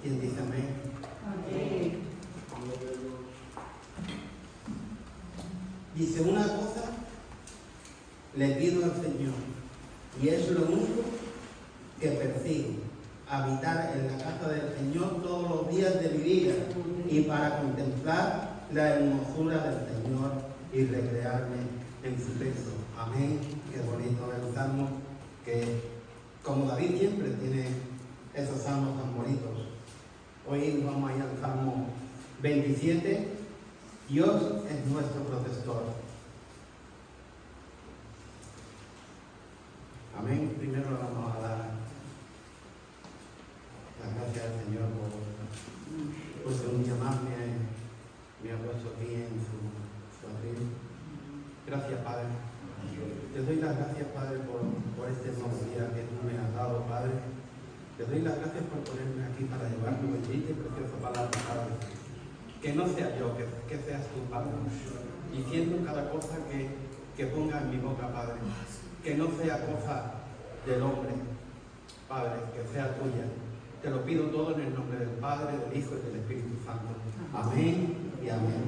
¿Quién dice amén? Amén. Dice una cosa, le pido al Señor, y es lo único que persigo, habitar en la casa del Señor todos los días de mi vida y para contemplar la hermosura del Señor y recrearme en su peso. Amén. Qué bonito el salmo, que como David siempre tiene esos salmos tan bonitos. Hoy vamos a ir al Salmo 27. Dios es nuestro protector. Amén. Primero le vamos a dar las gracias al Señor por un llamado me ha puesto aquí en su abril. Gracias, Padre. Te doy las gracias, Padre, por este nuevo día que tú me has dado, Padre. Te doy las gracias por ponerme aquí para llevar tu bendita y preciosa palabra, Padre. Que no sea yo, que seas tú, Padre, diciendo cada cosa que ponga en mi boca, Padre. Que no sea cosa del hombre, Padre, que sea tuya. Te lo pido todo en el nombre del Padre, del Hijo y del Espíritu Santo. Amén y amén.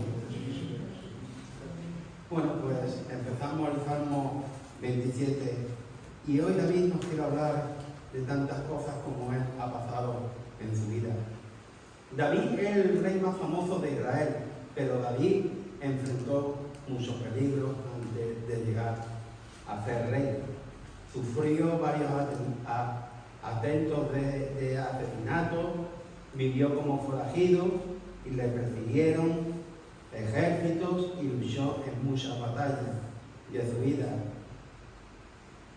Bueno, pues empezamos el Salmo 27 y hoy David nos quiere hablar de tantas cosas como él ha pasado en su vida. David es el rey más famoso de Israel, pero David enfrentó muchos peligros antes de llegar a ser rey. Sufrió varios atentos de asesinato, vivió como forajido y le persiguieron ejércitos y luchó en muchas batallas de su vida.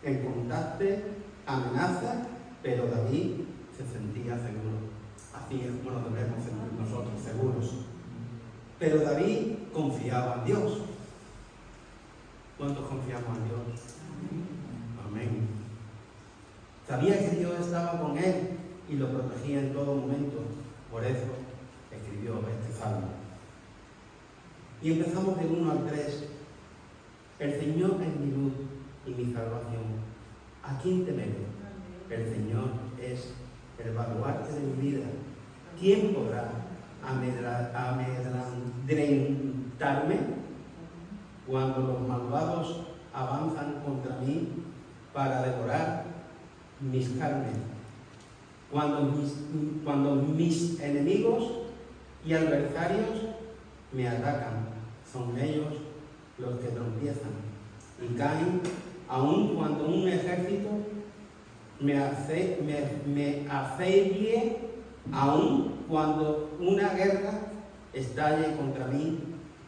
Encontraste amenazas, pero David se sentía seguro. Así es como nos debemos sentir nosotros, seguros. Pero David confiaba en Dios. ¿Cuántos confiamos en Dios? Amén. Sabía que Dios estaba con él y lo protegía en todo momento. Por eso escribió este salmo. Y empezamos del 1 al 3. El Señor es mi luz y mi salvación. ¿A quién temeré? El Señor es el baluarte de mi vida. ¿Quién podrá amedrentarme? Cuando los malvados avanzan contra mí para devorar mis carnes, cuando mis enemigos y adversarios me atacan, son ellos los que tropiezan y caen, aun cuando un ejército me asedie, aun cuando una guerra estalle contra mí,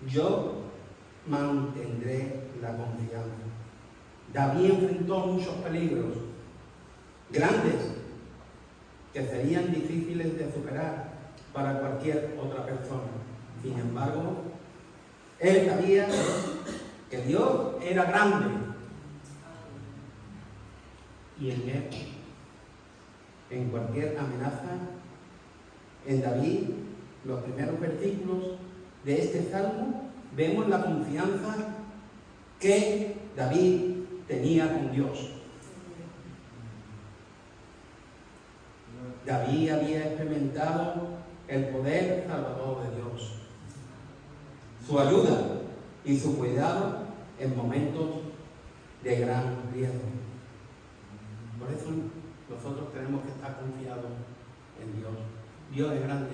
yo mantendré la confianza. David enfrentó muchos peligros grandes que serían difíciles de superar para cualquier otra persona. Sin embargo, él sabía que Dios era grande y en él, en cualquier amenaza, en David, los primeros versículos de este salmo, vemos la confianza que David tenía con Dios. David había experimentado el poder salvador de Dios, su ayuda y su cuidado en momentos de gran riesgo. Por eso nosotros tenemos que estar confiados en Dios. Dios es grande.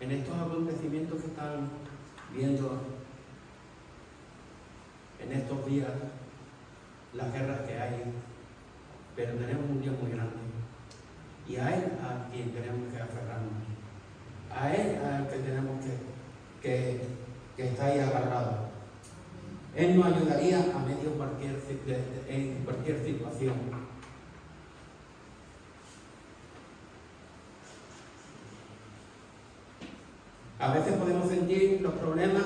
En estos acontecimientos que están viendo en estos días, las guerras que hay, pero tenemos un Dios muy grande. Y a Él a quien tenemos que aferrarnos. A Él al que tenemos que estar ahí agarrado. Él nos ayudaría a medio en cualquier situación. A veces podemos sentir los problemas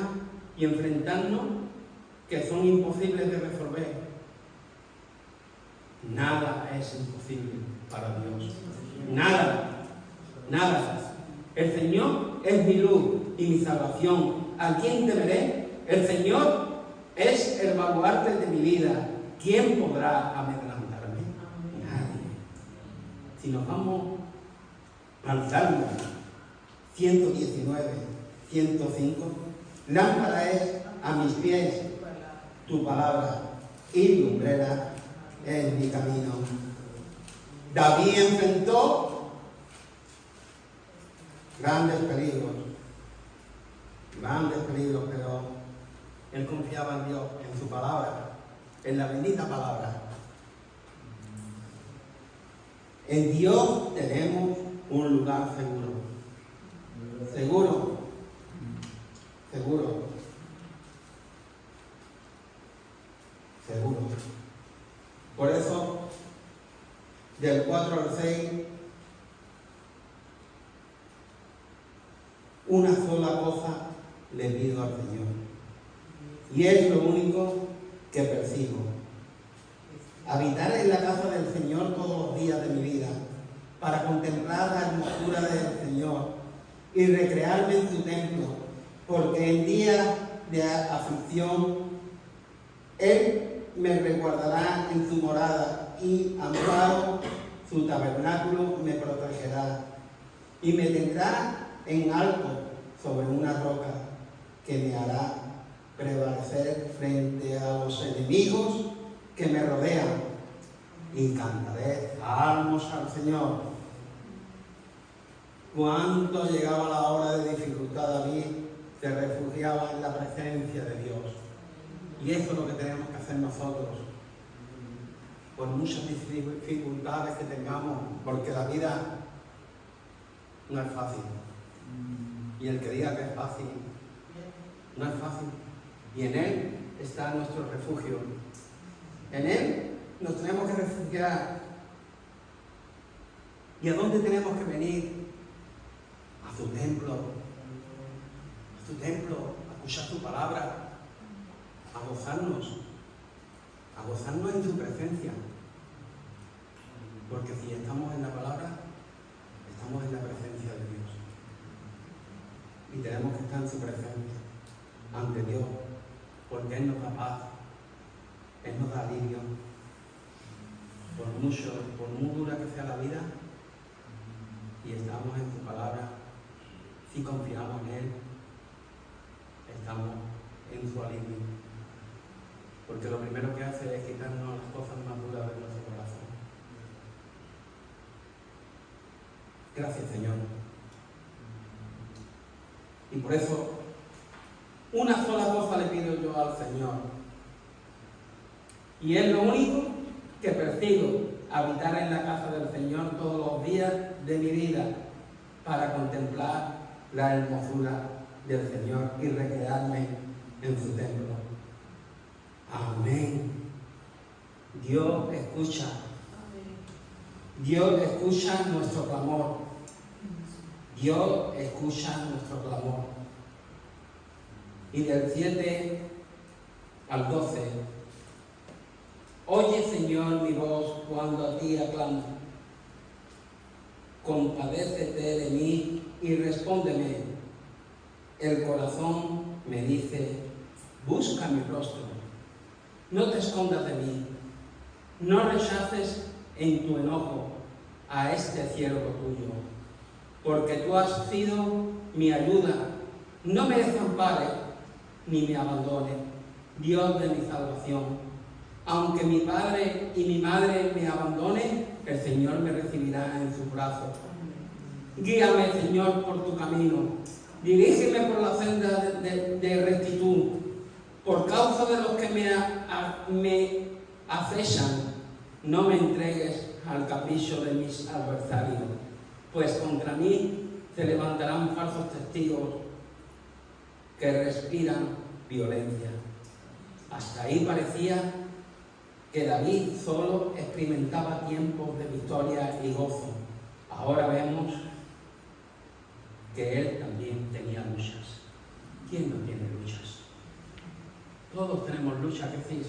y enfrentarnos que son imposibles de resolver. Nada es imposible para Dios. Nada. Nada. El Señor es mi luz y mi salvación. ¿A quién temeré? El Señor es el baluarte de mi vida. ¿Quién podrá amedrentarme? Nadie. Si nos vamos al Salmo 119, 105. Lámpara es a mis pies tu palabra y lumbrera es mi camino. David enfrentó grandes peligros, pero él confiaba en Dios, en su palabra, en la bendita palabra. En Dios tenemos un lugar seguro. Seguro. Por eso, del 4 al 6, una sola cosa le pido al Señor. Y es lo único que persigo. Habitar en la casa del Señor todos los días de mi vida, para contemplar la hermosura del Señor y recrearme en su templo, porque en días de aflicción Él me resguardará en su morada y amparo su tabernáculo me protegerá y me tendrá en alto sobre una roca que me hará prevalecer frente a los enemigos que me rodean, y cantaré salmos al Señor. Cuando llegaba la hora de dificultad, David se refugiaba en la presencia de Dios. Y eso es lo que tenemos que hacer nosotros, por muchas dificultades que tengamos, porque la vida no es fácil. Y el que diga que es fácil, no es fácil. Y en Él está nuestro refugio. En Él nos tenemos que refugiar. ¿Y a dónde tenemos que venir? A su templo. A su templo, a escuchar su palabra, a gozarnos en su presencia. Porque si estamos en la palabra, estamos en la presencia de Dios. Y tenemos que estar en su presencia, ante Dios, porque Él nos da paz, Él nos da alivio. Por muy dura que sea la vida, y estamos en su palabra, si confiamos en Él, estamos en su alivio. Porque lo primero que hace es quitarnos las cosas más duras de nuestro corazón. Gracias, Señor. Y por eso, una sola cosa le pido yo al Señor. Y es lo único que persigo: habitar en la casa del Señor todos los días de mi vida, para contemplar la hermosura del Señor y recrearme en su templo. Amén. Dios escucha. Dios escucha nuestro clamor. Dios escucha nuestro clamor. Y del 7 al 12. Oye, Señor, mi voz cuando a ti aclamo. Compadécete de mí y respóndeme. El corazón me dice: busca mi rostro. No te escondas de mí. No rechaces en tu enojo a este siervo tuyo, porque tú has sido mi ayuda. No me desampares ni me abandones, Dios de mi salvación. Aunque mi padre y mi madre me abandonen, el Señor me recibirá en sus brazos. Guíame, Señor, por tu camino. Dirígeme por la senda de rectitud. Por causa de los que me acechan, no me entregues al capricho de mis adversarios, pues contra mí se levantarán falsos testigos que respiran violencia. Hasta ahí parecía que David solo experimentaba tiempos de victoria y gozo. Ahora vemos que él también tenía luchas. ¿Quién no tiene luchas? Todos tenemos luchas, ¿qué decís?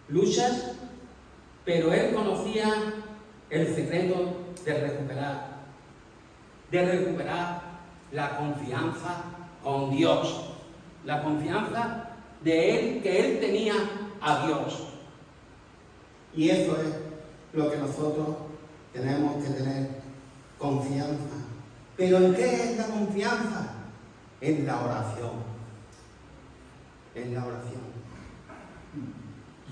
Luchas, pero él conocía el secreto de recuperar la confianza con Dios, la confianza de él, que él tenía a Dios. Y eso es lo que nosotros tenemos que tener confianza. ¿Pero en qué es la confianza? En la oración. En la oración.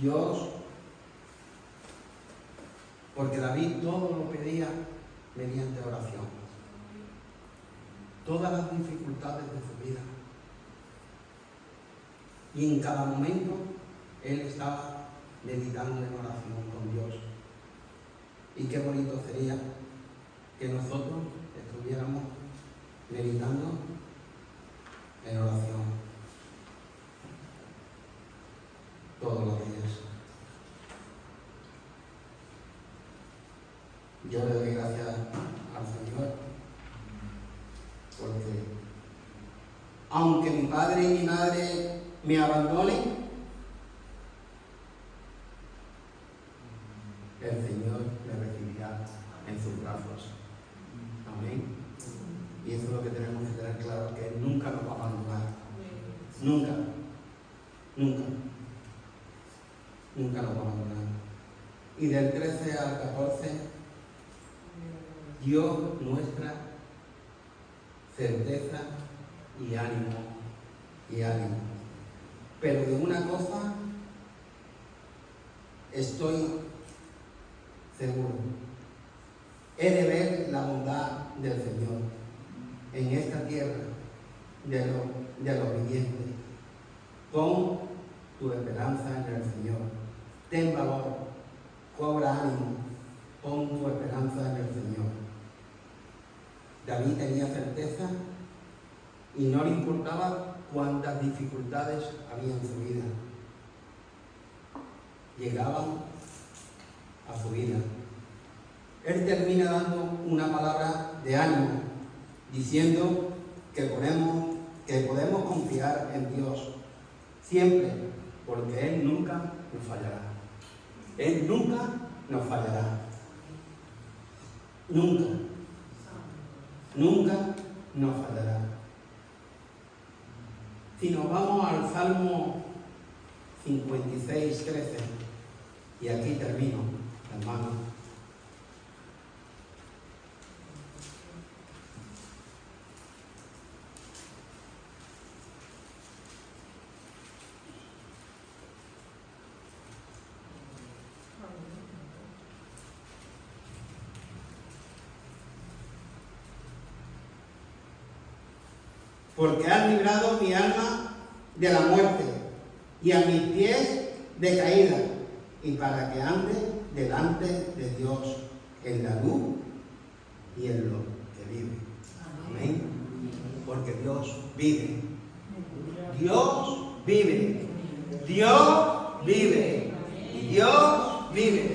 Dios, porque David todo lo pedía mediante oración. Todas las dificultades de su vida. Y en cada momento él estaba meditando en oración con Dios. Y qué bonito sería que nosotros estuviéramos meditando en oración todos los días. Yo le doy gracias al Señor porque aunque mi padre y mi madre me abandonen, el Señor me recibirá en sus brazos. Amén. Y eso es lo que tenemos que tener claro, que Él nunca nos va a abandonar. Nunca. Nunca. Nunca nos va a abandonar. Y del 13 al 14, Dios nuestra certeza y ánimo. Y ánimo. Pero de una cosa estoy seguro. He de ver la bondad del Señor en esta tierra de los vivientes. Pon tu esperanza en el Señor. Ten valor, cobra ánimo, pon tu esperanza en el Señor. David tenía certeza y no le importaba cuántas dificultades había en su vida. Llegaban a su vida. Él termina dando una palabra de ánimo, diciendo que podemos confiar en Dios siempre, porque Él nunca nos fallará. Él nunca nos fallará. Nunca. Nunca nos fallará. Si nos vamos al Salmo 56, 13, y aquí termino, hermano. Porque has librado mi alma de la muerte y a mis pies de caída, y para que ande delante de Dios en la luz y en lo que vive. Amén. Porque Dios vive. Dios vive. Dios vive. Y Dios vive.